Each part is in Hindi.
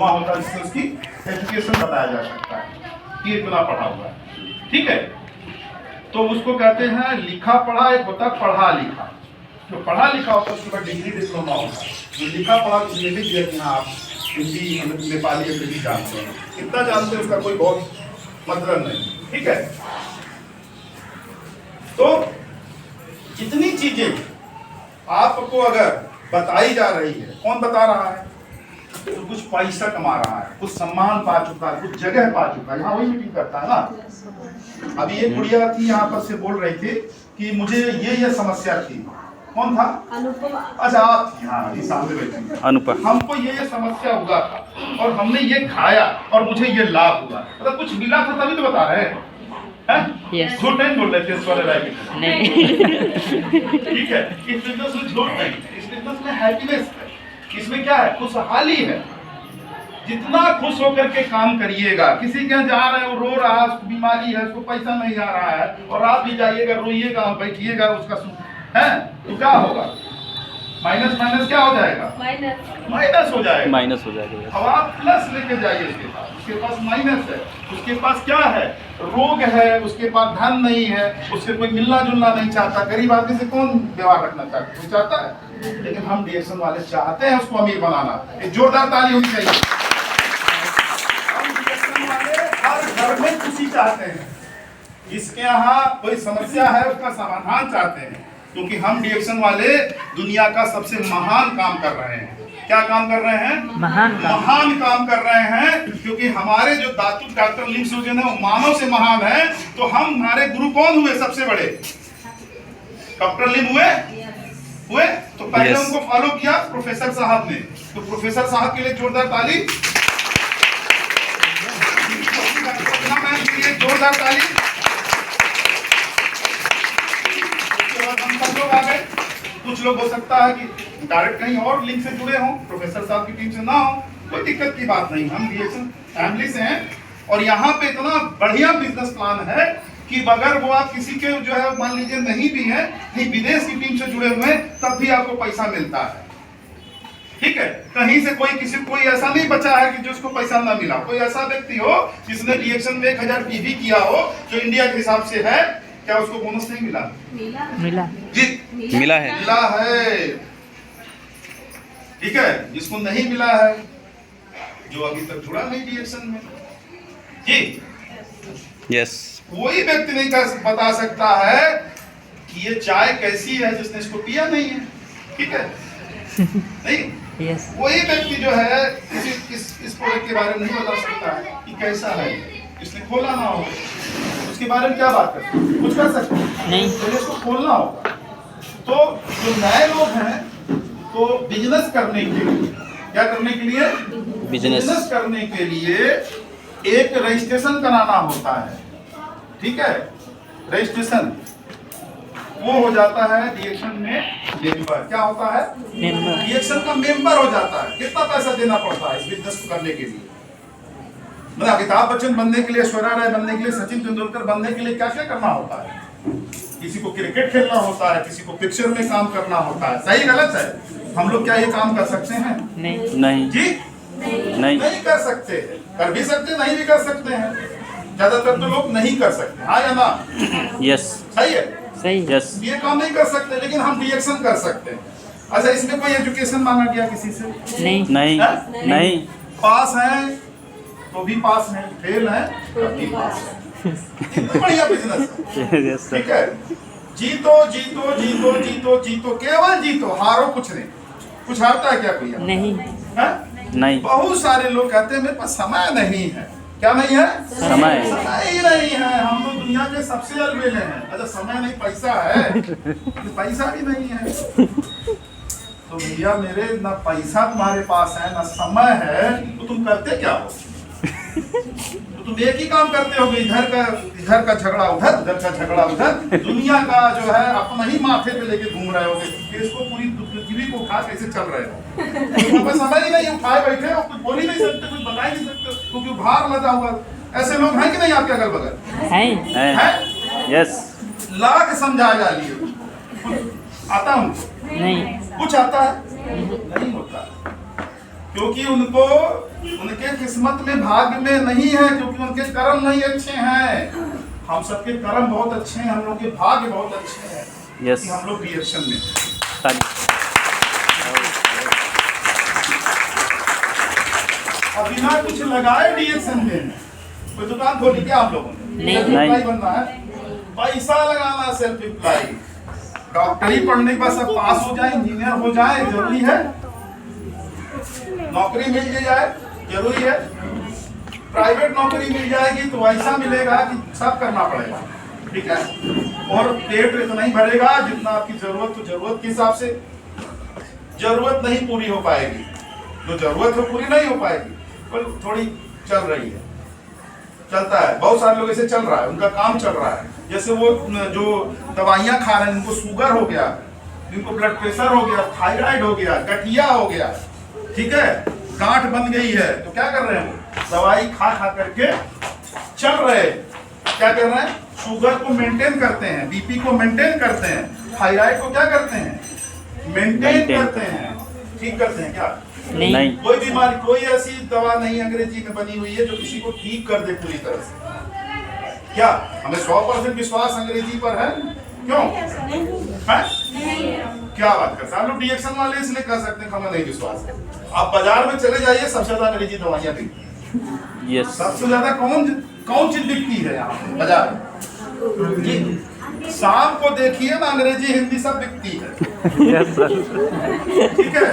डिप्लोमा होता है जिससे उसकी एजुकेशन बताया जा सकता है कि इतना पढ़ा हुआ है, ठीक है। तो उसको कहते हैं लिखा पढ़ा, एक होता है पढ़ा लिखा। जो पढ़ा लिखा होता है उसके बाद डिग्री डिप्लोमा होता है। जो लिखा पढ़ा उसने लिख दिया कि हाँ आप हिंदी नेपाली अंग्रेजी जानते हैं, कितना जानते हैं उसका कोई बहुत मतलब नहीं, ठीक है। तो जितनी चीजें आपको अगर बताई जा रही है, कौन बता रहा है? तो कुछ पैसा कमा रहा है, कुछ सम्मान पा चुका है, कुछ जगह पा चुका है, यहाँ वही मीटिंग करता है ना। अभी एक गुड़िया थी यहाँ पर से बोल रही थी कि मुझे ये समस्या थी। कौन था? अनुपमा। अच्छा आप थी, हाँ ये सामने बैठी अनुपमा। हमको ये समस्या हुआ था और हमने ये खाया और मुझे ये लाभ हुआ, मतलब कुछ मिला था तभी तो बता रहे हैं। झूठ नहीं बोल रहे थे स्वर्ण राय के, नहीं ठीक है। इस बिजनेस में झूठ नहीं, इस बिजनेस में हैप्पीनेस है, इसमें क्या है? खुशहाली है। जितना खुश होकर के काम करिएगा, किसी के यहाँ जा रहे हैं वो रो रहा है, उसको बीमारी है, उसको पैसा नहीं आ रहा है, और आप भी जाइएगा रोइएगा बैठिएगा उसका है तो क्या होगा? माइनस माइनस क्या हो जाएगा? माइनस हो जाएगा, माइनस हो जाएगा। अब आप प्लस लेके जाइए उसके पास माइनस है, उसके पास क्या है? रोग है, उसके पास धन नहीं है, उससे कोई मिलना जुलना नहीं चाहता। गरीब आदमी से कौन व्यवहार रखना चाहता है? कोई चाहता है? लेकिन हम डीएक्शन वाले चाहते हैं उसको अमीर बनाना। एक जोरदार ताली होनी चाहिए। हम डीएक्शन वाले हर घर में खुशी चाहते हैं, जिसके यहाँ कोई समस्या है उसका समाधान चाहते हैं, क्योंकि हम डीएक्शन वाले दुनिया का सबसे महान काम कर रहे हैं। क्या काम कर रहे हैं? महान काम कर रहे हैं, क्योंकि हमारे जो दातु डॉक्टर लिंग सूजन है वो मानव से महान है। तो हम हमारे गुरु कौन हुए? सबसे बड़े डॉक्टर लिंग हुए। तो पहले उनको फॉलो किया प्रोफेसर साहब ने, तो प्रोफेसर साहब के लिए जोरदार ताली, जोरदार ताली। हम सब लोग आ गए। कुछ लोग हो सकता है कि डायरेक्ट कहीं और लिंक से जुड़े हों, प्रोफेसर साहब की टीम से ना हो, कोई दिक्कत की बात नहीं। हम डीएक्शन फैमिली से हैं और यहाँ पे इतना बढ़िया बिजनेस प्लान है कि अगर वो आप किसी के जो है मान लीजिए नहीं भी है, नहीं विदेश की टीम से जुड़े हुए हैं, तब भी आपको पैसा मिलता है, ठीक है। कहीं से कोई ऐसा नहीं बचा है कि जिसको पैसा ना मिला। कोई ऐसा व्यक्ति हो जिसने डीएक्शन में 1000 पीवी किया हो, जो इंडिया के हिसाब से है, क्या उसको बोनस नहीं मिला? मिला जी, मिला है, ठीक है। जिसको नहीं मिला है, जो अभी तक जुड़ा नहीं डीएक्शन में जी, यस, कोई व्यक्ति नहीं बता सकता है कि ये चाय कैसी है जिसने इसको पिया नहीं है, ठीक है नहीं। yes. वही व्यक्ति जो है इस प्रोडक्ट के बारे में नहीं बता सकता है कि कैसा है, इसने खोला ना हो, उसके बारे में क्या बात कर, कुछ कर सकते नहीं, तो इसको खोलना होगा। तो जो नए लोग हैं तो बिजनेस करने के लिए, क्या करने के लिए? बिजनेस करने के लिए एक रजिस्ट्रेशन कराना होता है, ठीक है। रजिस्ट्रेशन वो हो जाता है डीएक्शन में मेंबर। क्या होता है? मेंबर। डीएक्शन का मेंबर हो जाता है। कितना पैसा देना पड़ता है इस बिजनेस को करने के लिए? मतलब अमिताभ बच्चन बनने के लिए, ऐश्वर्या राय बनने के लिए, सचिन तेंदुलकर बनने के लिए क्या क्या करना होता है? किसी को क्रिकेट खेलना होता है, किसी को पिक्चर में काम करना होता है। सही गलत है? हम लोग क्या ये काम कर सकते हैं? नहीं जी, नहीं कर सकते। कर भी सकते, नहीं भी कर सकते हैं। ज्यादातर तो लोग नहीं कर सकते, हाँ या ना? यस, सही है, सही, यस। ये काम नहीं कर सकते, लेकिन हम डीएक्शन कर सकते हैं। अच्छा, इसमें कोई एजुकेशन मांगा गया किसी से? नहीं। पास है तो भी पास है, फेल है तो भी पास है। बढ़िया बिजनेस, ठीक है। जीतो जीतो जीतो जीतो जीतो, केवल जीतो, हारो कुछ नहीं। कुछ हारता है क्या कोई? नहीं। बहुत सारे लोग कहते हैं मेरे पास समय नहीं है। क्या नहीं है? समय ही नहीं है। हम लोग दुनिया के सबसे अलबेले हैं। अच्छा, समय नहीं, पैसा है, पैसा भी नहीं है। तो भैया मेरे, ना पैसा तुम्हारे पास है, ना समय है, तो तुम करते क्या हो? तो तुम एक ही काम करते हो, इधर का झगड़ा उधर, उधर का झगड़ा उधर, दुनिया का जो है अपना ही माथे पे लेके घूम रहे होगे। इसको पूरी पृथ्वी को खा कैसे चल रहे हो? तो समय ही नहीं, उठाए बैठे हो, कुछ बोल ही नहीं सकते, कुछ बता ही नहीं सकते, क्योंकि भार लगा हुआ। ऐसे लोग हैं कि नहीं आपके अगल बगल? हैं? यस। लाख समझा जा लिए, आता उनको नहीं, कुछ आता है नहीं होता। क्योंकि उनको उनके किस्मत में भाग्य में नहीं है, क्योंकि उनके कर्म नहीं अच्छे हैं। हम सबके कर्म बहुत अच्छे हैं, हम लोग के भाग्य बहुत अच्छे हैं। यस, कि हम लोग रिएक्शन में अब बिना कुछ लगाए रिएक्शन में कोई दुकान खोली क्या आप लोगों ने? नहीं। बनना है, पैसा लगाना, सेल्फ एम्प्लॉय। डॉक्टरी पढ़ने के बाद सब पास हो जाए, इंजीनियर हो जाए जरूरी है? नौकरी मिल जाए जरूरी है? प्राइवेट नौकरी मिल जाएगी तो ऐसा मिलेगा कि सब करना पड़ेगा, ठीक है? और पेट इतना ही भरेगा जितना आपकी जरूरत, तो जरूरत के हिसाब से जरूरत नहीं पूरी हो पाएगी, जो जरूरत है पूरी नहीं हो पाएगी, पर थोड़ी चल रही है, चलता है। बहुत सारे लोग ऐसे चल रहा है, उनका काम चल रहा है। जैसे वो जो दवाइयाँ खा रहे हैं, उनको शुगर हो गया, उनको ब्लड प्रेशर हो गया, थायराइड हो गया, गठिया हो गया, ठीक है, गांठ बन गई है, तो क्या कर रहे हैं? दवाई खा खा करके चल रहे, क्या कर रहे हैं? शुगर को मेंटेन करते हैं, बीपी को मेंटेन करते हैं, थायराइड को क्या करते हैं? मेंटेन करते हैं, ठीक करते हैं क्या? नहीं। कोई बीमारी, कोई ऐसी दवा नहीं अंग्रेजी में बनी हुई है जो किसी को ठीक कर दे पूरी तरह से। क्या हमें 100% विश्वास अंग्रेजी पर है? क्यों है? क्या बात करते हैं आप लोग? रिएक्शन वाले इसलिए कह सकते हैं हमें नहीं विश्वास है। आप बाजार में चले जाइए, सबसे ज्यादा अंग्रेजी दवाइयाँ बिकती हैं। यस, सबसे ज्यादा कौन चीज बिकती है यहाँ बाजार में? जी, शाम को देखिए ना, अंग्रेजी हिंदी सब बिकती है। यस सर, ठीक है,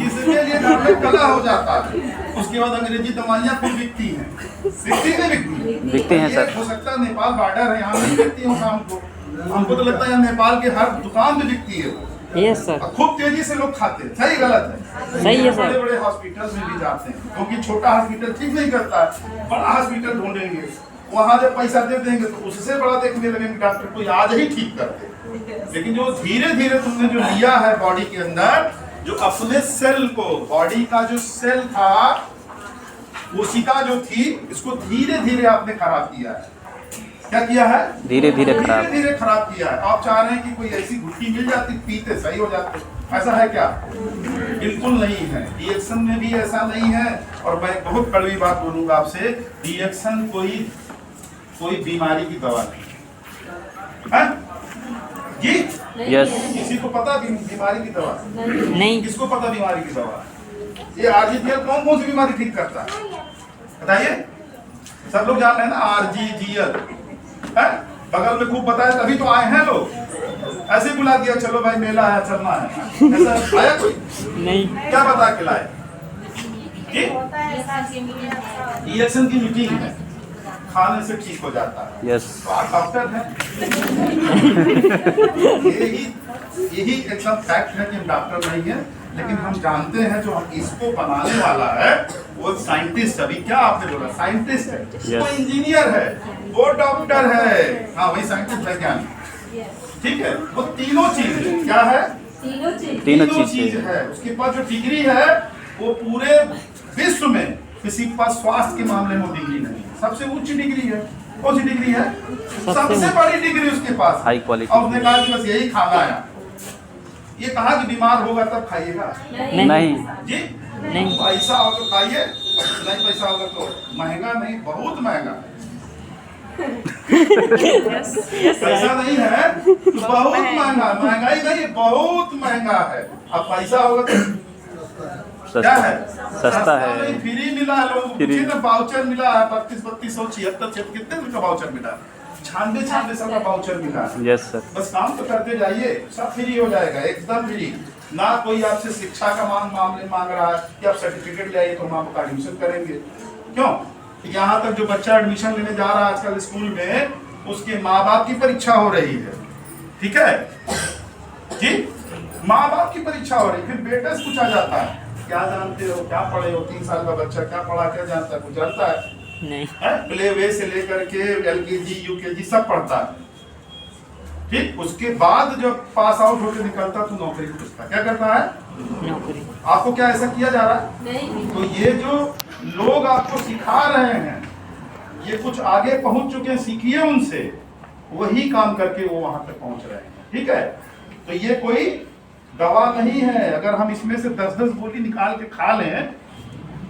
इसके लिए घर में कला हो जाता है। उसके बाद अंग्रेजी दवाइयाँ फिर बिकती हैं, बिकती नहीं बिकती? बिकते हैं सर। हो सकता है नेपाल बॉर्डर है, यहाँ नहीं बिकती हो शाम को। हमको तो लगता है नेपाल के हर दुकान में बिकती है। यस सर, खूब तेजी से लोग खाते हैं। सही गलत है? सही है सर। बड़े बड़े हॉस्पिटल में भी जाते हैं, क्योंकि छोटा हॉस्पिटल ठीक नहीं करता है, बड़ा हॉस्पिटल ढूंढेंगे, वहां जब पैसा दे देंगे तो उससे बड़ा देखने लगेंगे डॉक्टर को, आज ही ठीक करते। लेकिन जो धीरे धीरे तुमने जो लिया है बॉडी के अंदर, जो अपने सेल को, बॉडी का जो सेल था, कोशिका जो थी, इसको धीरे धीरे आपने खराब किया है। क्या किया है? धीरे धीरे खराब किया है। आप चाह रहे हैं कि कोई ऐसी घुट्टी मिल जाती, पीते सही हो जाते, ऐसा है क्या? बिल्कुल नहीं है। रिएक्शन में भी ऐसा नहीं है। और मैं बहुत कड़वी बात बोलूंगा आपसे, रिएक्शन कोई बीमारी की दवा नहीं है जी। यस, किसी को पता बीमारी की दवा? नहीं। किसको पता बीमारी की दवा? ये आरजीजीएल कौन सी बीमारी ठीक करता है बताइए? सब लोग जान रहे हैं ना आरजीजीएल है, बगल में खूब बताया, तभी तो आए हैं लोग। ऐसे बुला दिया, चलो भाई मेला है, चलना है, ऐसा आया कोई? नहीं। क्या बता के लाए? रिएक्शन की मीटिंग है, खाने से ठीक हो जाता है। यस, तो आप डॉक्टर हैं। यही एकदम फैक्ट है कि हम डॉक्टर नहीं है, लेकिन हम जानते हैं जो हम इसको बनाने वाला है वो साइंटिस्ट। अभी क्या आपने बोला? साइंटिस्ट है, वो इंजीनियर है, वो डॉक्टर है, हाँ वही साइंटिस्ट वैज्ञानिक, ठीक है। वो तीनों चीज है। क्या है? तीनों चीज है। उसके पास जो डिग्री है वो पूरे विश्व में किसी के पास स्वास्थ्य के मामले में डिग्री नहीं है। सबसे उच्च डिग्री है। कौन सी डिग्री है? सबसे बड़ी डिग्री उसके पास, हाई क्वालिटी। और उसने कहा कि बस यही खाना है। ये कहा कि बीमार होगा तब खाइएगा? नहीं जी नहीं। पैसा हो तो खाइए, नहीं पैसा होगा तो महंगा नहीं, बहुत महंगा है। पैसा नहीं है तो बहुत महंगा, महंगाई नहीं, बहुत महंगा है। अब पैसा होगा तो क्या है? सस्ता है। फ्री मिला है लोगों को, फ्री ना वाउचर मिला है 32,3276 कितने का वाउचर मिला? 96,96 का वाउचर मिला है। यस सर, बस काम तो करते जाइए, सब फ्री हो जाएगा, एकदम फ्री। ना कोई आपसे शिक्षा का मामले मांग रहा है कि आप सर्टिफिकेट ले आइए तो हम आपका एडमिशन करेंगे। क्यों? यहाँ तक जो बच्चा एडमिशन लेने जा रहा है आजकल स्कूल में, उसके माँ बाप की परीक्षा हो रही है, ठीक है जी, माँ बाप की परीक्षा हो रही है। फिर बेटे से पूछा जाता है क्या जानते हो, क्या पढ़े हो? 3 साल का बच्चा क्या पढ़ा, क्या जानता है? कुछ जानता है? नहीं। प्ले वे से लेकर के LKG UKG सब पढ़ता है, ठीक। उसके बाद जब पास आउट होकर निकलता तो नौकरी पूछता, क्या करता है? नौकरी। आपको क्या ऐसा किया जा रहा है? नहीं। तो ये जो लोग आपको सिखा रहे हैं, ये कुछ आगे पहुंच चुके हैं, सीखिए उनसे, वही काम करके वो वहां तक पहुंच रहे हैं, ठीक है। तो ये कोई दवा नहीं है। अगर हम इसमें से 10-10 गोली निकाल के खा लें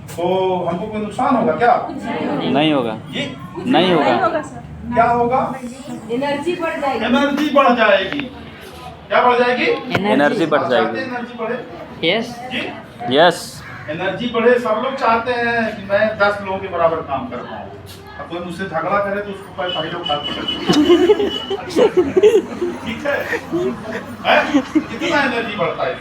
तो हमको कोई नुकसान होगा क्या? नहीं होगा, ये नहीं होगा। क्या होगा? एनर्जी बढ़ जाएगी। एनर्जी बढ़ जाएगी। क्या बढ़ जाएगी? एनर्जी बढ़ आप चाहते हैं जाएगी। एनर्जी बढ़े? यस जी, यस, एनर्जी बढ़े। सब लोग चाहते हैं कि मैं 10 लोगों के बराबर काम कर पाऊँ। अब कोई मुझसे झगड़ा करे तो उसको पहले उठा ठीक है? कितना एनर्जी बढ़ता है?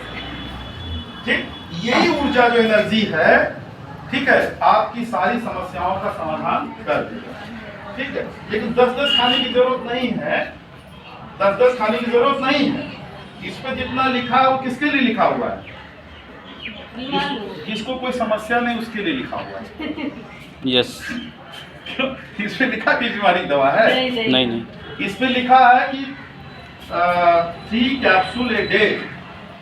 ठीक, यही ऊर्जा जो एनर्जी है, ठीक है, आपकी सारी समस्याओं का समाधान कर देगा। ठीक है, लेकिन 10-10 खाने की जरूरत नहीं है। 10-10 खाने की जरूरत नहीं है। इस पे जितना लिखा है वो किसके लिए लिखा हुआ है? जिसको कोई समस्या नहीं उसके लिए लिखा हुआ है। यस। इस पे लिखा कि बीमारी की दवा है? नहीं नहीं। इस पे लिखा है कि 3 कैप्सूल ए डे,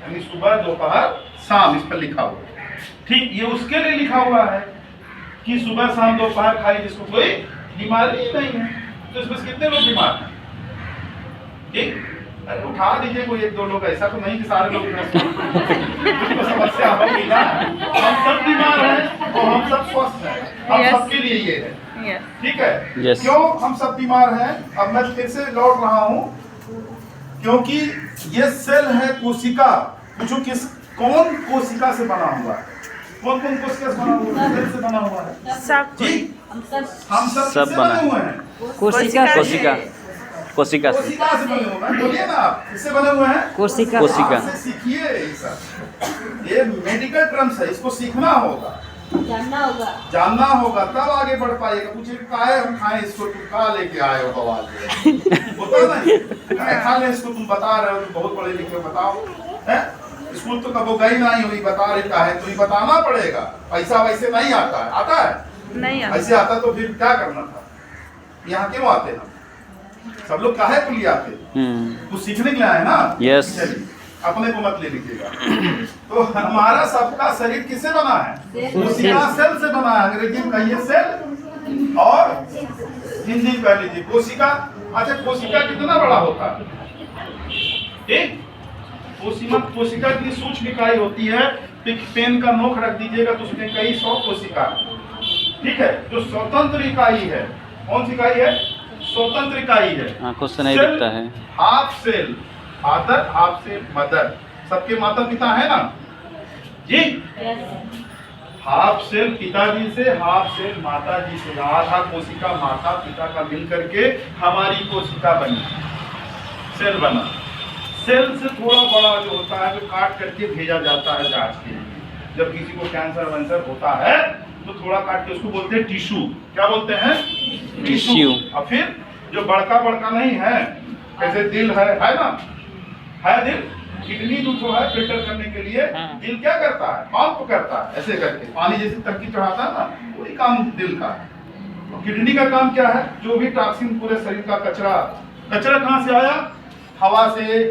यानी सुबह दोपहर शाम, इस पर लिखा हुआ है। ठीक, ये उसके लिए लिखा हुआ है कि सुबह शाम दोपहर खाई जिसको कोई बीमारी ही नहीं है। तो इसमें से कितने लोग बीमार हैं? ठीक, अरे उठा दीजिए कोई 1-2 लोग, ऐसा तो नहीं कि सारे लोग तो समस्या होगी ना। हम सब बीमार हैं और हम सब स्वस्थ हैं। हम Yes. सबके लिए ये है। ठीक है? Yes. क्यों हम सब बीमार हैं? अब मैं फिर से लौट रहा हूँ, क्योंकि ये सेल है कोशिका। पूछो कौन कोशिका से बना हुआ है? कौन कौन कोशिका से बना हुआ है? सेल से बना हुआ है। सब जी, हम सब सब किससे बना बने हुए हैं? कोशिका कोशिका, कोशिका से। कोशिका से बने हुए हैं। बोलिए ना आप, किससे बने हुए हैं? कोशिका कोशिका। आपसे सीखिए ये सब। ये मेडिकल टर्म्स है, इसको सीखना होगा, जानना होगा। जानना होगा, तब आगे बढ़ पाएगा। पूछे काहे हम खाएं इसको, तुम कहाँ लेके आए हो बवाल में? होता नहीं, काहे खा ले इसको, तुम बता रहे हो, तुम बहुत पढ़े लिखे हो, बताओ। हैं? स्कूल तो कबो गई नहीं हुई, बता रहा है, तुम्हें बताना पड़ेगा। पैसा वैसे नहीं आता है, आता है? नहीं ऐसे आता तो फिर क्या करना था? यहाँ क्यों आते हैं? सब लोग काहे के लिए आते हैं? कुछ सीखने के लिए आए ना। Yes. चलिए, अपने को मत ले लीजिएगा। तो हमारा सबका शरीर किससे बना है? कोशिका सेल से बना है। अंग्रेजी में कहिए सेल, और हिंदी में कह लीजिए कोशिका। अच्छा, कोशिका कितना बड़ा होता है? ठीक, कोशिका की सूक्ष्म इकाई होती है। पेन का नोक रख दीजिएगा तो उसमें कई 100 कोशिका, ठीक है। जो स्वतंत्र इकाई है, कौन सी इकाई है? स्वतंत्र इकाई है। आंखों से नहीं दिखता है। Half cell, father, half cell mother. सबके माता पिता है ना जी? हाफ सेल पिताजी से, हाफ सेल माता जी से। आधा कोशिका माता पिता का मिल करके हमारी कोशिका बनी, सेल बना। सेल से थोड़ा बड़ा जो होता है, जो काट करके भेजा जाता है जांच के लिए। जब किसी को कैंसर वैंसर होता है तो थोड़ा काट के उसको बोलते हैं टिश्यू। क्या बोलते हैं? टिश्यू। और फिर जो बड़का नहीं है, जैसे दिल है ना, है दिल, किडनी जो है फिल्टर करने के लिए दिल क्या करता है? पंप करता है, ऐसे करके पानी जैसे टंकी चढ़ाता है ना, वही काम दिल का है। तो किडनी का काम क्या है? जो भी टॉक्सिन, पूरे शरीर का कचरा कहाँ से आया? हवा से,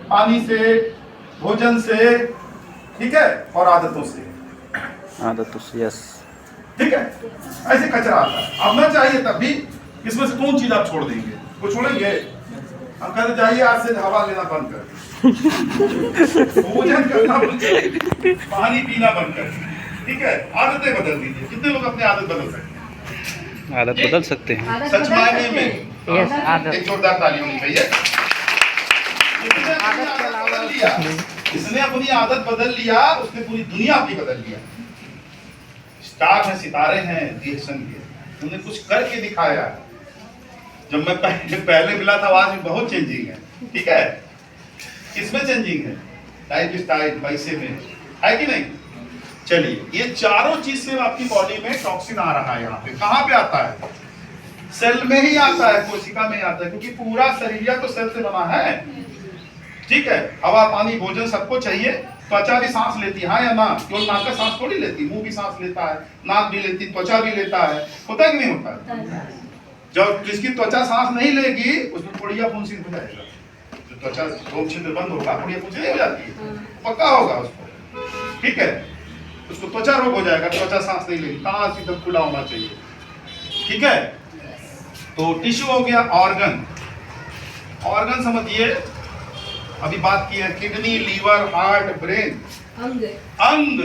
पानी से, भोजन से, ठीक है, और आदतों से। आदतों से, यस। ठीक है, ऐसे कचरा आता है। अब ना चाहिए तब भी इसमें से कौन चीज आप छोड़ देंगे? वो छोड़ेंगे? हम कहते जाइए आज से हवा लेना बंद कर, भोजन करना बंद कर, पानी पीना बंद कर, ठीक है, आदतें बदल दीजिए। कितने लोग अपनी आदत बदल सकते हैं? आदत बदल सकते हैं। सच मायने में यस, आदत। एक जोरदार ताली होनी चाहिए। जिसने अपनी आदत बदल लिया, जिसने अपनी आदत बदल लिया, उसने पूरी दुनिया अपनी बदल लिया। स्टार हैं, सितारे हैं रिएक्शन के, उन्होंने कुछ करके दिखाया। जब मैं पहले मिला था, आज में बहुत चेंजिंग है, ठीक है। किसमें चेंजिंग है? लाइफ स्टाइल, पैसे में, है कि नहीं? चलिए, ये चारों चीज से आपकी बॉडी में टॉक्सिन आ रहा है। यहाँ पे कहाँ पे आता है? सेल में ही आता है, कोशिका में आता है, क्योंकि पूरा शरीर तो सेल से बना है, ठीक है। हवा, पानी, भोजन सबको चाहिए। त्वचा भी सांस लेती है, हाँ या ना? केवल नाक का सांस थोड़ी लेती, मुंह भी सांस लेता है, नाक भी लेती, त्वचा भी लेता है। होता है कि नहीं होता है? जब जिसकी त्वचा सांस नहीं लेगी उसमें पुड़िया फुंसी हो जाएगा। जो त्वचा रोग छिद्र बंद होगा, पुड़िया फुंसी नहीं हो जाती है, पक्का होगा उसको, ठीक है। उसको त्वचा रोग हो जाएगा, त्वचा सांस नहीं लेगी, कहाँ एकदम खुला होना चाहिए, ठीक है। तो टिश्यू हो गया। ऑर्गन समझिए, अभी बात की है किडनी, लीवर, हार्ट, ब्रेन, अंग अंग,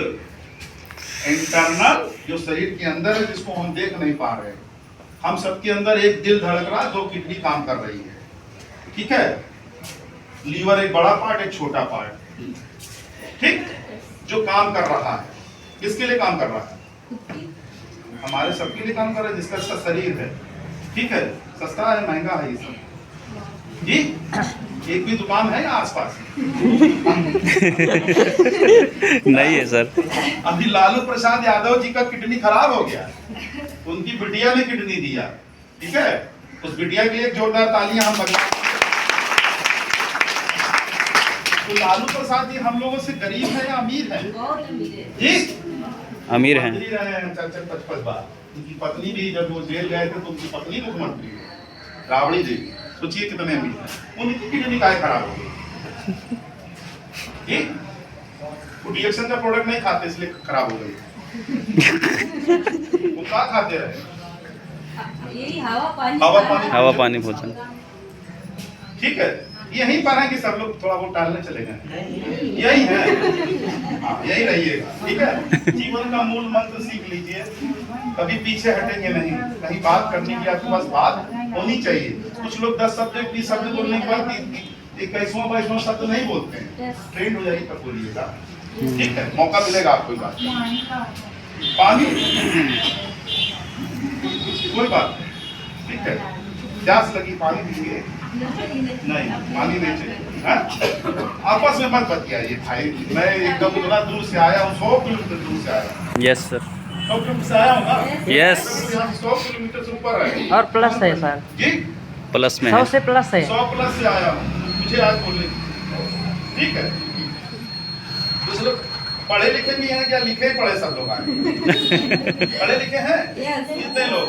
इंटरनल जो शरीर के अंदर है जिसको हम देख नहीं पा रहे। हम सबके अंदर एक दिल धड़क रहा है, 2 किडनी काम कर रही है, ठीक है। लीवर एक बड़ा पार्ट, एक छोटा पार्ट, ठीक, जो काम कर रहा है। किसके लिए काम कर रहा है? हमारे सबके लिए काम कर रहा है, जिसका इसका शरीर है, ठीक है। सस्ता है, महंगा है ये सब जी? एक भी दुकान है या आसपास? नहीं है सर। अभी लालू प्रसाद यादव जी का किडनी खराब हो गया, उनकी बिटिया ने किडनी दिया, ठीक है। उस बिटिया के लिए एक जोरदार तालियां हम बजा। तो लालू प्रसाद जी हम लोगों से गरीब है या अमीर है? बहुत अमीर है जी, अमीर हैं। मंत्री रहे हैं 4-5 बार। उनकी पत्नी भी जब वो जेल गए थे तो उनकी पत्नी मुख्यमंत्री है, राबड़ी देवी। सोचिए कितने अमीर हैं। उनकी किडनी काहे खराब हो गई? जी, वो डीएक्सन का प्रोडक्ट नहीं खाते इसलिए खराब हो गई। वो क्या खाते रहे? यही हवा पानी हवा पानी भोजन। ठीक है, यहीं पर है कि सब लोग थोड़ा बहुत टालने चले गए, यही है। हाँ, यही रहिएगा, ठीक है। जीवन का मूल मंत्र सीख लीजिए, कभी पीछे हटेंगे नहीं। कहीं बात करने की आपके पास बात होनी चाहिए। कुछ लोग 10 शब्द 20 शब्द बोलने के बाद 21वां 22वां शब्द नहीं बोलते हैं। ट्रेंड हो जाएगी तब बोलिएगा, ठीक है। मौका मिलेगा आपको। बात पानी, कोई बात नहीं, ठीक है। प्यास लगी, पानी पीजिए। नहीं, पानी नहीं चाहिए, हाँ? आपस में मत बतियाइए भाई। मैं एकदम उतना दूर से आया हूँ, 100 किलोमीटर दूर से आया हूँ। Yes sir. 100 किलोमीटर से आया हूँ ना? यस। यहाँ 100 किलोमीटर से ऊपर है। और प्लस है सर, जी, प्लस में 100 है। से प्लस है। 100 प्लस से आया हूँ, मुझे आज बोलने, ठीक है। दूसरे पढ़े लिखे भी हैं क्या? लिखे ही पढ़े सब लोग आए? पढ़े लिखे हैं कितने लोग?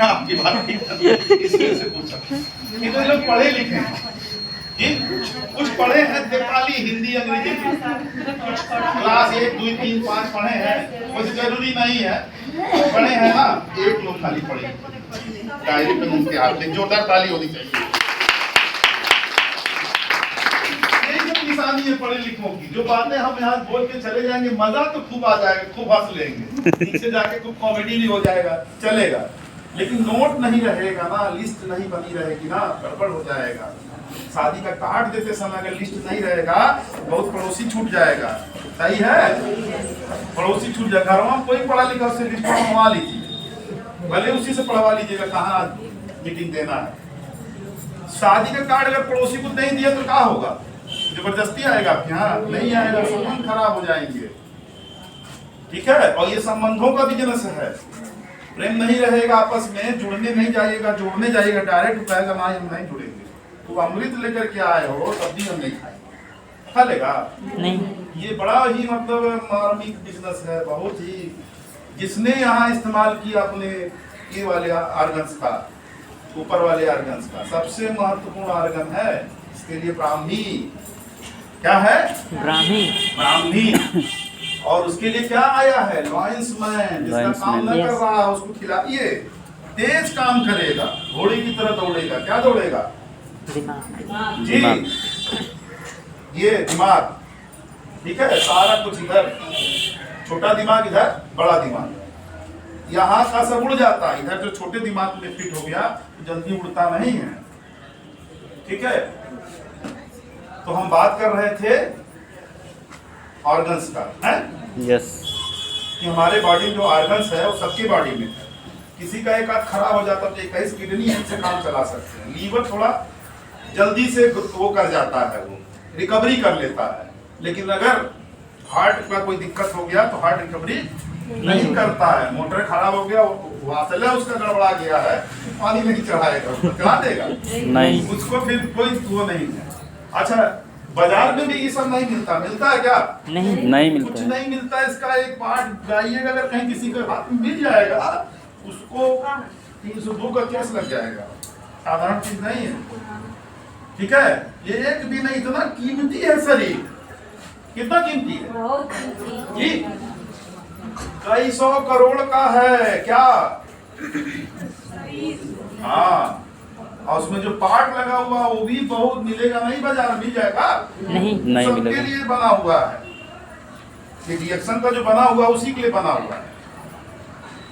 आपकी बात इसलिए से पूछा, कितने लोग पढ़े लिखे हैं जी? कुछ पढ़े हैं नेपाली, हिंदी, अंग्रेजी, क्लास 1 2 3 5 पढ़े हैं, कुछ जरूरी नहीं है। पढ़े हैं ना, 1 लोग खाली पढ़े, डायरी पे उनके हाथ में जोरदार ताली होनी चाहिए। निशानी है पढ़े लिखों की। जो बातें हम यहाँ बोल के चले जाएंगे, मजा तो खूब आ जाएगा, खूब हंस लेंगे, नीचे जाके खूब कॉमेडी भी हो जाएगा, चलेगा। लेकिन नोट नहीं रहेगा ना, लिस्ट नहीं बनी रहेगी ना, गड़बड़ हो जाएगा। शादी का कार्ड देते समय अगर लिस्ट नहीं रहेगा, बहुत पड़ोसी छूट जाएगा। सही है, पड़ोसी छूट जाएगा। घरों में कोई पढ़ा लिखा, उससे लिस्ट बनवा लीजिए, भले उसी से पढ़वा लीजिएगा कहाँ मीटिंग देना है। शादी का कार्ड अगर पड़ोसी को नहीं दिया तो क्या होगा? जबरदस्ती आएगा आपके यहाँ? नहीं आएगा, संबंध खराब हो जाएंगे, ठीक है। और ये संबंधों का बिजनेस है, प्रेम नहीं रहेगा आपस में, जुड़ने नहीं जाइएगा, जोड़ने जाइएगा, डायरेक्ट कहेगा ना हम नहीं जुड़ेंगे। तो अमृत लेकर के आए हो, सब्जी हम नहीं खाएंगे, खा लेगा नहीं। ये बड़ा ही मतलब मार्मिक बिजनेस है, बहुत ही। जिसने यहाँ इस्तेमाल किया अपने ये वाले आर्गन्स का, ऊपर वाले आर्गन्स का, सबसे महत्वपूर्ण आर्गन है इसके लिए ब्राह्मी। क्या है? ब्राह्मी। ब्राह्मी। और उसके लिए क्या आया है? Lions man. जिसका काम न कर रहा है उसको खिलाइए, तेज काम करेगा, घोड़े की तरह दौड़ेगा। क्या दौड़ेगा? दिमाग। जी, ये दिमाग, ठीक है। सारा कुछ इधर, छोटा दिमाग इधर, बड़ा दिमाग यहाँ का सब उड़ जाता है। इधर जो छोटे दिमाग में फिट हो गया तो जल्दी उड़ता नहीं है, ठीक है। तो हम बात कर रहे थे ऑर्गन्स का, है? यस। कि हमारे बॉडी में जो ऑर्गन्स है वो सबके बॉडी में है। किसी का एक हाथ खराब हो जाता है तो 21 किडनी से काम चला सकते हैं। लीवर थोड़ा जल्दी से वो कर जाता है, वो रिकवरी कर लेता है। लेकिन अगर हार्ट का कोई दिक्कत हो गया तो हार्ट रिकवरी नहीं करता है। मोटर खराब हो गया, वासला उसका गड़बड़ा गया है, पानी नहीं चढ़ाएगा, चढ़ा देगा नहीं, उसको, फिर कोई वो नहीं है। अच्छा, बाजार में भी ये सब नहीं मिलता? मिलता है क्या? नहीं, नहीं मिलता कुछ है। नहीं मिलता। इसका एक पार्ट गाइएगा, अगर कहीं किसी के हाथ में मिल जाएगा, उसको 302 का केस लग जाएगा। साधारण चीज नहीं है, ठीक है। ये एक भी नहीं, इतना कीमती है शरीर। कितना कीमती है बहुत कीमती। जी? कई 100 करोड़ का है क्या? हाँ, और उसमें जो पार्ट लगा हुआ वो भी बहुत मिलेगा नहीं, बाजार मिल जाएगा नहीं नहीं सबके मिलेगा। लिए बना हुआ है। ये रिएक्शन का जो बना हुआ है उसी के लिए बना हुआ है।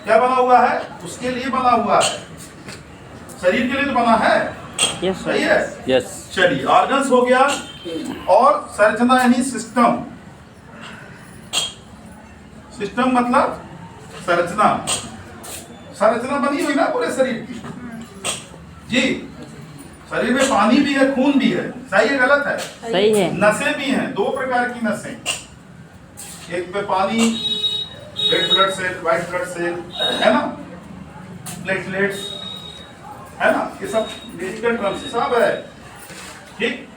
क्या बना हुआ है? उसके लिए बना हुआ है, शरीर के लिए तो बना है। यस सही सर। है। यस। चलिए, ऑर्गन्स हो गया और संरचना यानी सिस्टम। सिस्टम मतलब संरचना। संरचना बनी हुई ना पूरे शरीर की। जी, शरीर में पानी भी है, खून भी है। सही है गलत है? सही है। नसें भी हैं, दो प्रकार की नसें। एक पे पानी, red blood cell, white blood cell, है ना, प्लेटलेट्स, है ना, ये सब मेडिकल टर्म्स सब है। ठीक।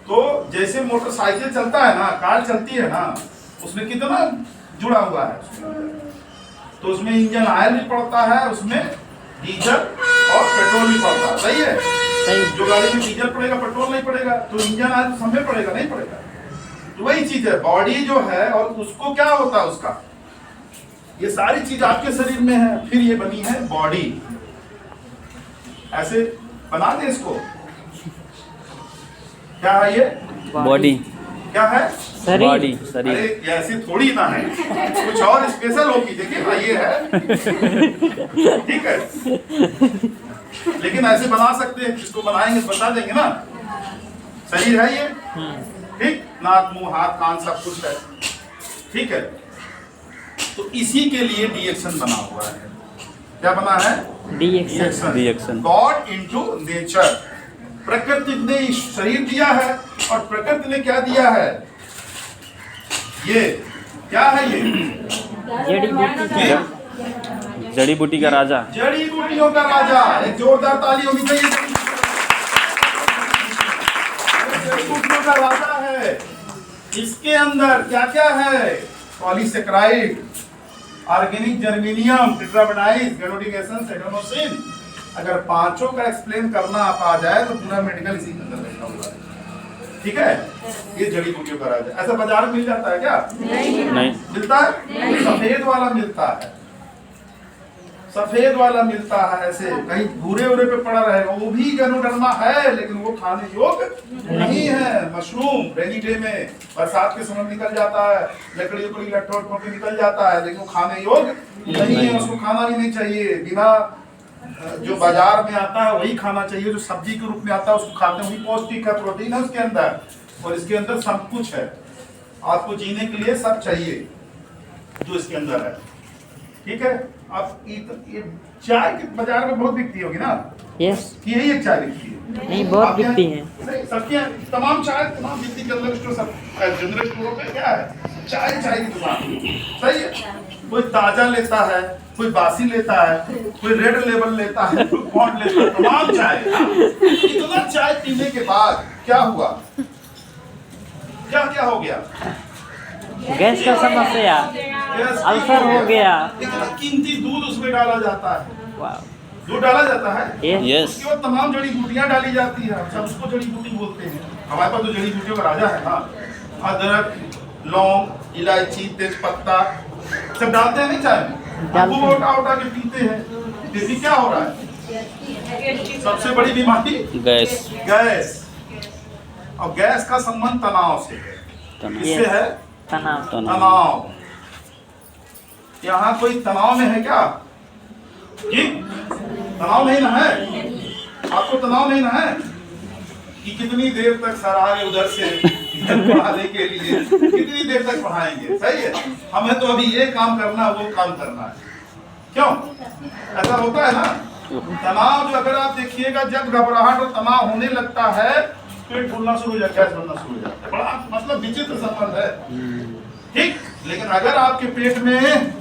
तो जैसे मोटरसाइकिल चलता है ना, कार चलती है ना, उसमें कितना जुड़ा हुआ है उसमें। तो उसमें इंजन ऑयल भी पड़ता है, उसमें डीजल और पेट्रोल भी पड़ता है। सही है। सही। जो गाड़ी में डीजल पड़ेगा पेट्रोल नहीं पड़ेगा, तो इंजन ऑयल सब में पड़ेगा नहीं पड़ेगा। तो वही चीज है, बॉडी जो है और उसको क्या होता है उसका, ये सारी चीज आपके शरीर में है, फिर ये बनी है बॉडी। ऐसे बना दे इसको। क्या है ये? बॉडी। क्या है? शरीर। बॉडी अरे शरीर। ये ऐसे थोड़ी ना है, कुछ और स्पेशल होगी। देखिए ना, ये है। ठीक है, लेकिन ऐसे बना सकते हैं, जिसको बनाएंगे बता देंगे ना। शरीर है ये। ठीक, नाक मुंह हाथ कान सब कुछ है। ठीक है, तो इसी के लिए रिएक्शन बना हुआ है। क्या बना है? Reaction. Reaction. God into nature. प्रकृति ने शरीर दिया है और प्रकृति ने क्या दिया है? ये क्या है? ये जड़ी बूटी। ये जड़ी बूटी का राजा। जड़ी बूटियों का राजा। एक जोरदार ताली होनी चाहिए। जड़ी बूटियों का राजा है। इसके अंदर क्या क्या है? पॉलीसेकेराइड, ऑर्गेनिक जर्मेनियम, टेट्राबेनाइज, गैनोडिक एसेंस, एडेनोसिन। अगर पांचों का एक्सप्लेन करना आप आ जाए तो पूरा मेडिकल इसी के अंदर बैठा हुआ है। ठीक है, ये जड़ी बूटियों का राजा। ऐसा बाजार में मिल जाता है क्या? नहीं। मिलता है? सफेद वाला मिलता है, सफेद वाला मिलता है। ऐसे कहीं भूरे उरे पे पड़ा रहेगा, वो भी गैनोडर्मा है, लेकिन वो खाने योग्य नहीं है। मशरूम रेनी डे में बरसात के समय निकल जाता है, लकड़ी उकड़ी लट्ठों उट्ठों पे निकल जाता है, लेकिन वो खाने योग्य नहीं है। उसको खाना भी नहीं चाहिए। बिना जो बाजार में आता है वही खाना चाहिए, जो सब्जी के रूप में आता है उसको खाते हैं। वही पौष्टिक है, प्रोटीन है उसके अंदर, और इसके अंदर सब कुछ है। आपको जीने के लिए सब चाहिए जो इसके अंदर है। ठीक है। आप ये चाय की बाजार में बहुत बिकती होगी ना? यस। कि यही एक चाय बिकती है? नहीं, बहुत आपके यहाँ- बिकती हैं। नहीं, सबके यहाँ तमाम चाय, तमाम बिकती जनरल स्टोर, सब जनरल स्टोरों पे क्या है? चाय, चाय की दुकान। सही है। कोई ताजा लेता है, कोई बासी लेता है, कोई रेड लेबल लेता है, कोई पॉन्ड लेता है, तमाम चाय। इतना चाय पीने के बाद क्या हुआ? क्या क्या हो गया? गैस का समस्या, गैस अल्सर हो गया। इतना कीमती दूध उसमें डाला जाता है। वाह। दूध डाला जाता है, यस। यस। उसके बाद तमाम जड़ी बूटियां डाली जाती है। सब उसको जड़ी बूटी बोलते हैं। हमारे पास तो जड़ी बूटियों का राजा है ना। अदरक, लौंग, इलायची, तेज पत्ता सब डालते हैं नहीं चाय में? डालते हैं। वो उठा उठा के पीते हैं। देखिए क्या हो रहा है? सबसे बड़ी बीमारी गैस। गैस। और गैस का संबंध तनाव से है। तनाव। किससे है? तनाव। तनाव। यहाँ कोई तनाव में है क्या? जी, तनाव नहीं ना है? आपको तनाव नहीं ना है कि कितनी देर तक सर आए उधर से पढ़ाने के लिए, कितनी देर तक पढ़ाएंगे? सही है। हमें तो अभी ये काम करना है, वो काम करना है। क्यों ऐसा होता है ना? तनाव जो, अगर आप देखिएगा, जब घबराहट और तनाव होने लगता है, पेट फूलना शुरू हो जाता है, गैस बनना शुरू हो जाता है। बड़ा मतलब विचित्र संबंध है। ठीक। लेकिन अगर आपके पेट में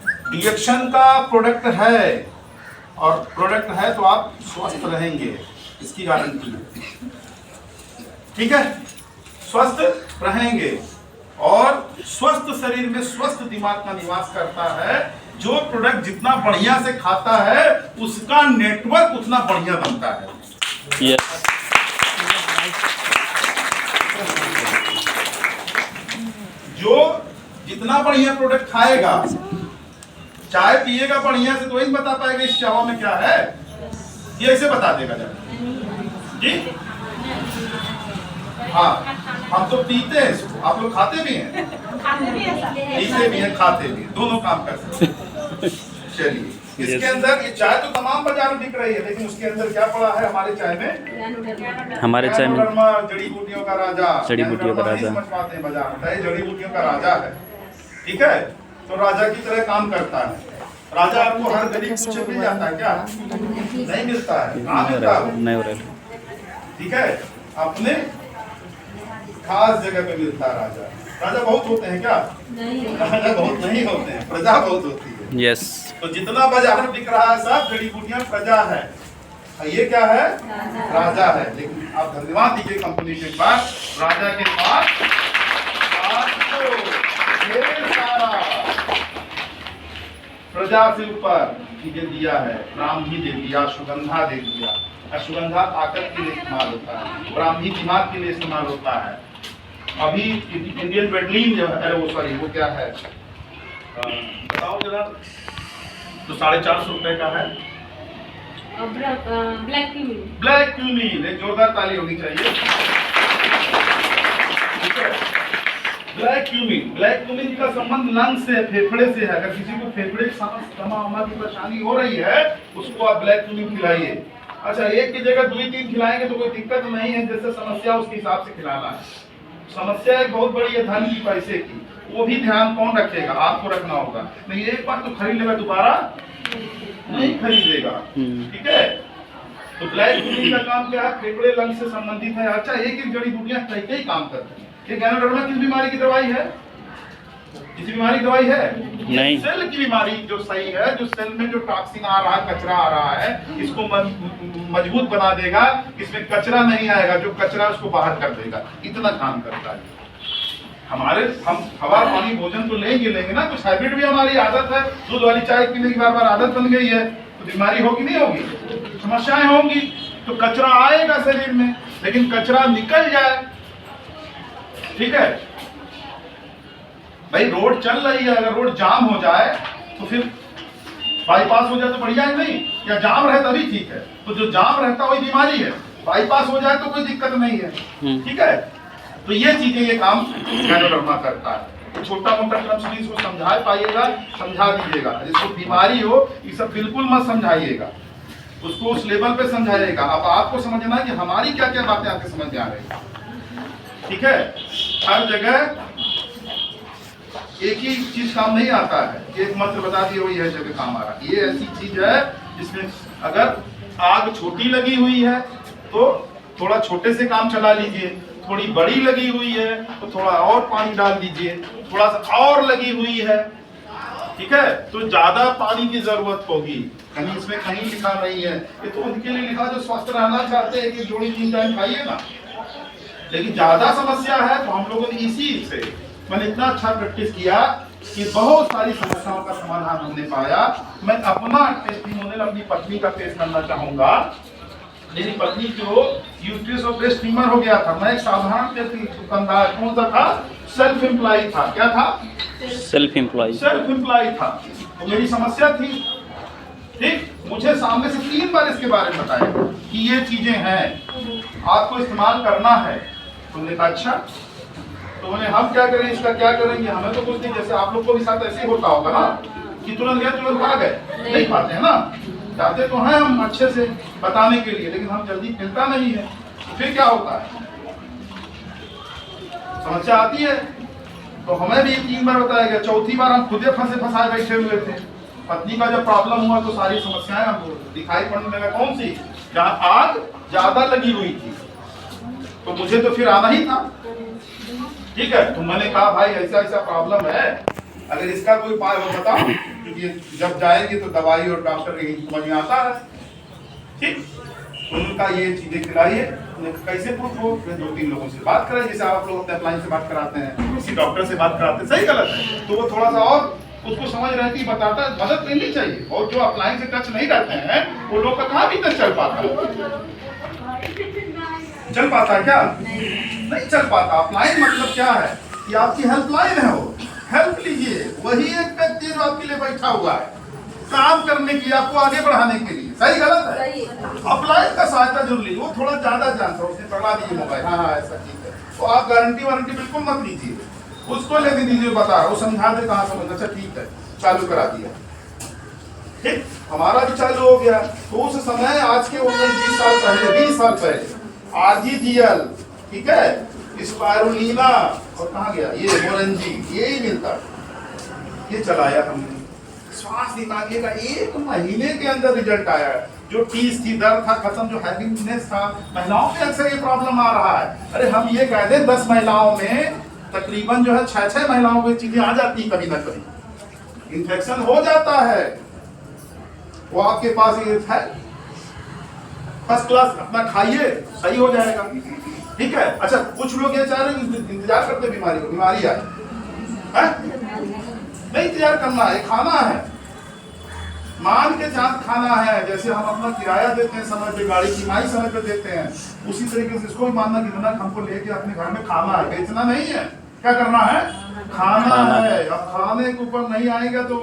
रिएक्शन का प्रोडक्ट है, और प्रोडक्ट है, तो आप स्वस्थ रहेंगे, इसकी गारंटी है। ठीक है, स्वस्थ रहेंगे। और स्वस्थ शरीर में स्वस्थ दिमाग का निवास करता है। जो प्रोडक्ट जितना बढ़िया से खाता है, उसका नेटवर्क उतना बढ़िया बनता है। यस। जो जितना बढ़िया प्रोडक्ट खाएगा, चाय पिएगा बढ़िया से, तो वही बता पाएगा इस चावा में क्या है। ये ऐसे बता देगा जरा जी। हाँ, हम तो पीते हैं इसको, आप लोग खाते भी हैं? पीते भी हैं, खाते भी हैं, दोनों काम कर सकते हैं। चलिए, इसके अंदर ये चाय तो तमाम बाजार में बिक रही है, लेकिन उसके अंदर क्या पड़ा है हमारे चाय में? हमारे चाय में जड़ी बूटियों का राजा। जड़ी बूटियों का राजा समझ पाते हैं बाजार में, जड़ी बूटियों का राजा है। ठीक है, तो राजा की तरह काम करता है। राजा आपको हर गली कूचे मिल जाता है क्या? नहीं मिलता है, कहाँ मिलता है? नहीं हो रहा। ठीक है, अपने खास जगह पे मिलता है राजा। राजा बहुत होते हैं क्या? नहीं। राजा बहुत नहीं होते हैं, प्रजा बहुत होती है। यस। तो जितना बाजार में बिक रहा है सब जड़ी बूटियां प्रजा है, और ये क्या है? राजा है। लेकिन आप धन्यवाद दीजिए कंपनी के पास, राजा के पास ढेर सारा प्रजा से ऊपर चीजें दिया है। ब्राह्मी दे दिया, सुगंधा दे दिया। अश्वगंधा ताकत के लिए इस्तेमाल होता है, ब्राह्मी दिमाग के लिए इस्तेमाल होता है। अभी इंडियन बेडलीन जो है वो, सॉरी वो क्या है बताओ जरा, तो 450 रुपए का है। Black cumene. ब्लैक क्यूमीन, एक जोरदार ताली होनी चाहिए। ठीक है, ब्लैक क्यूमीन का संबंध लंग्स से, फेफड़े से है। अगर किसी को फेफड़े की समस्या की परेशानी हो रही है, उसको आप ब्लैक क्यूमीन खिलाइए। अच्छा, एक की जगह 2-3 खिलाएंगे तो कोई दिक्कत नहीं है, जैसे समस्या उसके हिसाब से खिलाना है। समस्या एक बहुत बड़ी है धन की, पैसे की, वो भी ध्यान कौन रखेगा? आपको रखना होगा। नहीं, एक बार तो खरीद लेगा, दोबारा नहीं खरीदेगा। ठीक है, तो ब्लैक क्यूमीन का काम क्या है? फेफड़े लंग्स से संबंधित है। अच्छा, एक जड़ी बूटियां कई काम करती हैं। ये गैनोडर्मा किस बीमारी की दवाई है? किसी बीमारी की दवाई है? नहीं। सेल की बीमारी जो सही है, जो सेल में जो टॉक्सिन आ रहा है, कचरा आ रहा है, इसको मजबूत बना देगा, इसमें कचरा नहीं आएगा, जो कचरा उसको बाहर कर देगा। इतना काम करता है। हम हवा पानी भोजन तो लेंगे ना, कुछ हैबिट भी हमारी आदत है। दूध वाली चाय पीने की बार आदत बन गई है, तो बीमारी होगी नहीं होगी? समस्याएं होंगी। तो कचरा आएगा शरीर में, लेकिन कचरा निकल जाए। ठीक है भाई, रोड चल रही है, अगर रोड जाम हो जाए तो फिर बाईपास हो जाए तो बढ़िया है नहीं, या जाम रहे तभी ठीक है। तो जो जाम रहता है वही बीमारी है, बाईपास हो जाए तो कोई दिक्कत नहीं है। ठीक है, तो ये चीजें, ये काम गैनोडर्मा करता है। छोटा मोटा क्रम इसको समझा पाइएगा, समझा दीजिएगा। जिसको बीमारी हो ये सब बिल्कुल मत समझाइएगा, उसको उस लेवल पे समझाइएगा। अब आपको समझना है कि हमारी क्या क्या बातें आपके समझ में आ रही है। ठीक है, हर जगह एक ही चीज काम नहीं आता है, एक मंत्र बता दिए वही हर जगह काम आ रहा है। ये ऐसी चीज है जिसमें अगर आग छोटी लगी हुई है तो थोड़ा छोटे से काम चला लीजिए, थोड़ी बड़ी लगी हुई है तो थोड़ा और पानी डाल दीजिए, थोड़ा सा और लगी हुई है, ठीक है, तो ज्यादा पानी की जरूरत होगी। कहीं इसमें कहीं लिखा नहीं है, ये तो उनके लिए लिखा जो स्वस्थ रहना चाहते हैं कि जोड़ी 3 टाइम खाइए ना। लेकिन ज्यादा समस्या है तो हम लोगों ने इसी से मैंने इतना अच्छा प्रैक्टिस किया कि बहुत सारी समस्याओं का समाधान हमने पाया। मैं अपना टेस्टिमोनियल अपनी पत्नी का पेश करना चाहूंगा। मेरी पत्नी जो यूट्रस और ब्रेस्ट ट्यूमर हो गया था, मैं एक साधारण दुकानदार, कौन सा था? सेल्फ एम्प्लॉय था। क्या था? सेल्फ एम्प्लॉय था। तो मेरी समस्या थी, ठीक, मुझे सामने से 3 बार इसके बारे में बताया कि ये चीजें हैं, आपको इस्तेमाल करना है। तुमने कहा अच्छा, तो मैंने हम क्या करें, इसका क्या करेंगे? हमें तो कुछ नहीं, जैसे आप लोग को भी साथ ऐसे ही होता होगा ना कि तुरंत गए तुरंत आ गए, नहीं पाते हैं ना। चाहते तो हैं हम अच्छे से बताने के लिए, लेकिन हम जल्दी मिलता नहीं है। तो फिर क्या होता है, समस्या आती है। तो हमें भी 3 बार बताया गया, 4थी बार हम खुदे फंसाए बैठे हुए थे। पत्नी का जब प्रॉब्लम हुआ तो सारी समस्याएं हमको दिखाई पड़ने लगा। कौन सी? जहाँ आग ज्यादा लगी हुई थी। तो मुझे तो फिर आना ही था, ठीक है। तो मैंने कहा भाई ऐसा ऐसा प्रॉब्लम है, अगर इसका कोई उपाय हो बताओ, क्योंकि जब जाएंगे तो दवाई और डॉक्टर के समझ में आता है, ठीक। उनका ये चीजें खिलाइए। कैसे प्रूफ हो? 2-3 लोगों से बात कराइए, जैसे आप लोग अपने अपलाइन से बात कराते हैं, किसी डॉक्टर से बात कराते हैं, सही गलत है तो वो थोड़ा सा और उसको समझ रहती, बताता है, मदद लेनी चाहिए। और जो अपलाइन से टच नहीं रहते हैं वो लोग का कहाँ भी तक चल पाता है? चल पाता है क्या? नहीं चल पाता। अपलाइन मतलब क्या है कि आपकी हेल्पलाइन है, वो हेल्प लीजिए। वही एक व्यक्ति जो आपके लिए बैठा हुआ है काम करने के लिए, आपको आगे बढ़ाने के लिए। सही गलत है? सही। अप्लाइड का सहायता जरूर लीजिए, वो थोड़ा ज्यादा जानता है, उसने पकड़ा दीजिए मोबाइल, हाँ हाँ ऐसा ठीक है, तो आप गारंटी वारंटी बिल्कुल मत लीजिए, उसको लेके दीजिए, बता रहा वो समझा दे कहाँ समझ, अच्छा ठीक है चालू करा दिया, ठीक, हमारा भी चालू हो गया। तो उस समय आज के 20 साल पहले, 20 साल पहले आरजीजीएल, ठीक है, स्पाइरुलिना और कहाँ गया ये मोरंजी, यही मिलता, ये चलाया हमने, श्वास निकालिएगा, 1 महीने के अंदर रिजल्ट आया। जो टीस थी, दर्द था खत्म, जो हैविंगनेस था, महिलाओं में अक्सर ये प्रॉब्लम आ रहा है। अरे हम ये कह दें 10 महिलाओं में तकरीबन जो है 6 महिलाओं को ये चीजें आ जाती कभी ना कभी, इन्फेक्शन हो जाता है, वो आपके पास ये है, फर्स्ट क्लास, अपना खाइए सही हो जाएगा, ठीक है। अच्छा कुछ लोग ये चाह रहे हैं इंतजार करते बीमारी को, बीमारी आए, नहीं इंतजार करना है, खाना है, मान के साथ खाना है, जैसे हम अपना किराया देते हैं समय पे, गाड़ी की माई समय पे देते हैं, उसी तरीके से इसको भी मानना कि जनक हमको लेके अपने घर में खाना है, बेचना नहीं है, क्या करना है, खाना है। अब खाने के ऊपर नहीं आएगा तो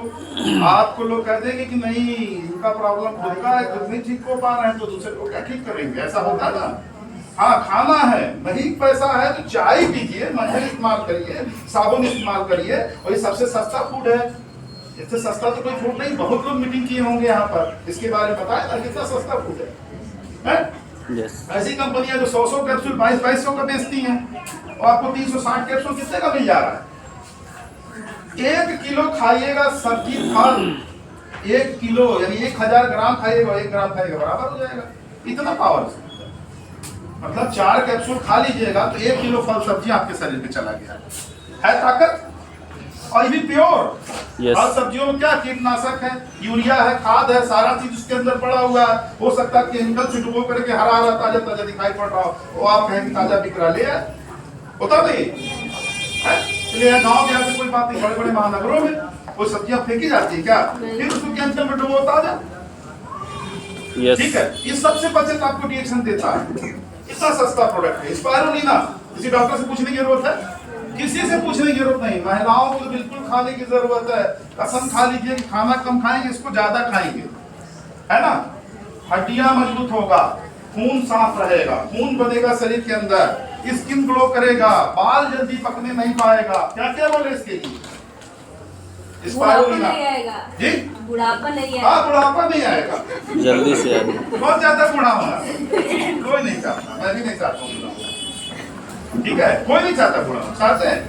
आपको लोग कह देंगे कि नहीं इनका प्रॉब्लम खुद का है, खुद नहीं ठीक हो पा रहे हैं, तो दूसरे को क्या ठीक करेंगे, ऐसा होता है ना। हाँ खाना है, नहीं पैसा है तो चाय पीजिए, मंजन इस्तेमाल करिए, साबुन इस्तेमाल करिए, और ये सबसे सस्ता फूड है, इससे सस्ता तो कोई फूड नहीं। बहुत लोग मीटिंग किए होंगे यहाँ पर, इसके बारे में बताया ना कितना सस्ता फूड है? यस। ऐसी कंपनियां जो 100 कैप्सूल 2200 का बेचती हैं, और आपको 360 कैप्सूल कितने का मिल जा रहा है? 1 किलो खाइएगा सब्जी फल, 1 किलो यानी 1000 ग्राम खाइएगा, 1 ग्राम खाइएगा बराबर हो जाएगा, इतना पावर। मतलब 4 कैप्सूल खा लीजिएगा तो 1 किलो फल सब्जी आपके शरीर में चला गया, है ताकत, और ये भी प्योर। Yes. फल सब्जियों में क्या कीटनाशक है, यूरिया है, खाद है, सारा चीज उसके अंदर पड़ा हुआ है, हो सकता है केमिकल छिड़को करके हरा हरा ताजा ताजा दिखाई पड़ रहा हो, वो आप कहें कि ताजा बिक रहा, ले आए, होता नहीं है? इसलिए गाँव के यहाँ से कोई बात नहीं, बड़े बड़े महानगरों में वो सब्जियां फेंकी जाती है क्या, फिर उसको केमिकल में डुबो ताजा, यस। ठीक है। ये सबसे बचत आपको रिएक्शन देता है, इतना सस्ता प्रोडक्ट है स्पाइरुलिना। किसी डॉक्टर से पूछने की जरूरत है, किसी से पूछने की जरूरत नहीं, महिलाओं को बिल्कुल खाने की जरूरत है। कसम खा लीजिए कि खाना कम खाएंगे, इसको ज्यादा खाएंगे, है ना, हड्डियां मजबूत होगा, खून साफ रहेगा, खून बनेगा शरीर के अंदर, स्किन ग्लो करेगा, बाल जल्दी पकने नहीं पाएगा, क्या क्या बोले इसके लिए, बुढ़ापा नहीं आएगा जी, बुढ़ापा नहीं हाँ आएगा, बुढ़ापा नहीं आएगा, जल्दी से आए। बहुत ज्यादा बूढ़ा होना कोई नहीं चाहता, मैं भी नहीं चाहता हूँ बूढ़ा होना। ठीक है, कोई नहीं चाहता बूढ़ा होना, चाहते हैं?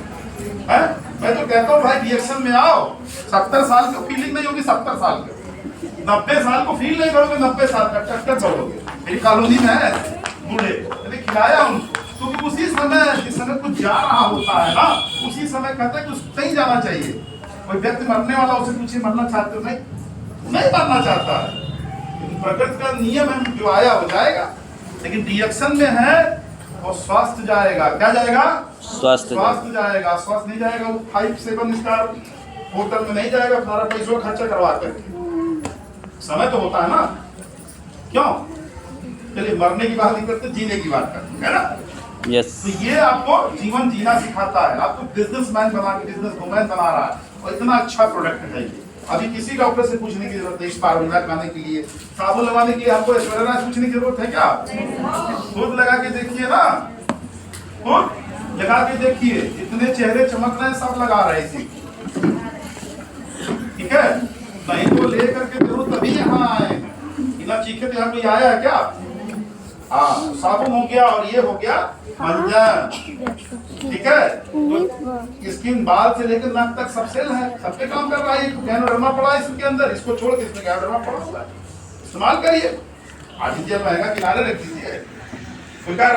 मैं तो कहता हूँ भाई रिएक्शन में आओ, 70 साल की फीलिंग नहीं होगी, 70 साल की 90 साल को फील नहीं करोगे, 90 साल का टक्कर करोगे। मेरी कॉलोनी में है बूढ़े, मैंने खिलाया उनको, क्योंकि उसी समय जिस समय कुछ जा रहा होता है ना, उसी समय कहता है कि उसको नहीं जाना चाहिए। कोई व्यक्ति मरने वाला, उसे पूछिए मरना चाहते हो, नहीं मरना चाहता है, प्रकृति का नियम है, जो आया हो जाएगा, लेकिन रिएक्शन में है और स्वास्थ्य जाएगा, क्या जाएगा, स्वास्थ्य जाएगा, स्वास्थ्य नहीं जाएगा, वो 5-7 स्टार होटल में नहीं जाएगा, सारा पैसा खर्चा करवा करके, समय तो होता है ना, क्यों? चलिए मरने की बात नहीं करते, जीने की बात करते है ना। यस। तो ये आपको जीवन जीना सिखाता है, आपको बिजनेसमैन बना के, बिजनेस वुमेन बना रहा है, और इतना अच्छा प्रोडक्ट है ये। अभी किसी डॉक्टर से पूछने की जरूरत नहीं, स्पाइरुलिना लगाने के लिए, साबुन लगाने के लिए आपको ऐश्वर्या से पूछने की जरूरत है क्या? खुद लगा के देखिए ना, खुद लगा के देखिए, जितने चेहरे चमक रहे हैं सब लगा रहे हैं, ठीक है। नहीं तो ले करके जरूर तभी यहाँ आए हैं, बिना चीखे तो यहाँ कोई आया है क्या? हाँ, साबुन हो गया और ये हो गया मंजन, ठीक है। तो स्किन बाल से लेकर नाक तक सब सेल है, सबके काम कर रहा है। गैनोडर्मा पड़ा है इसके अंदर, इसको छोड़ के इसमें गैनोडर्मा पड़ा हुआ है, इस्तेमाल करिए। आज महंगा किनारे रख दीजिए।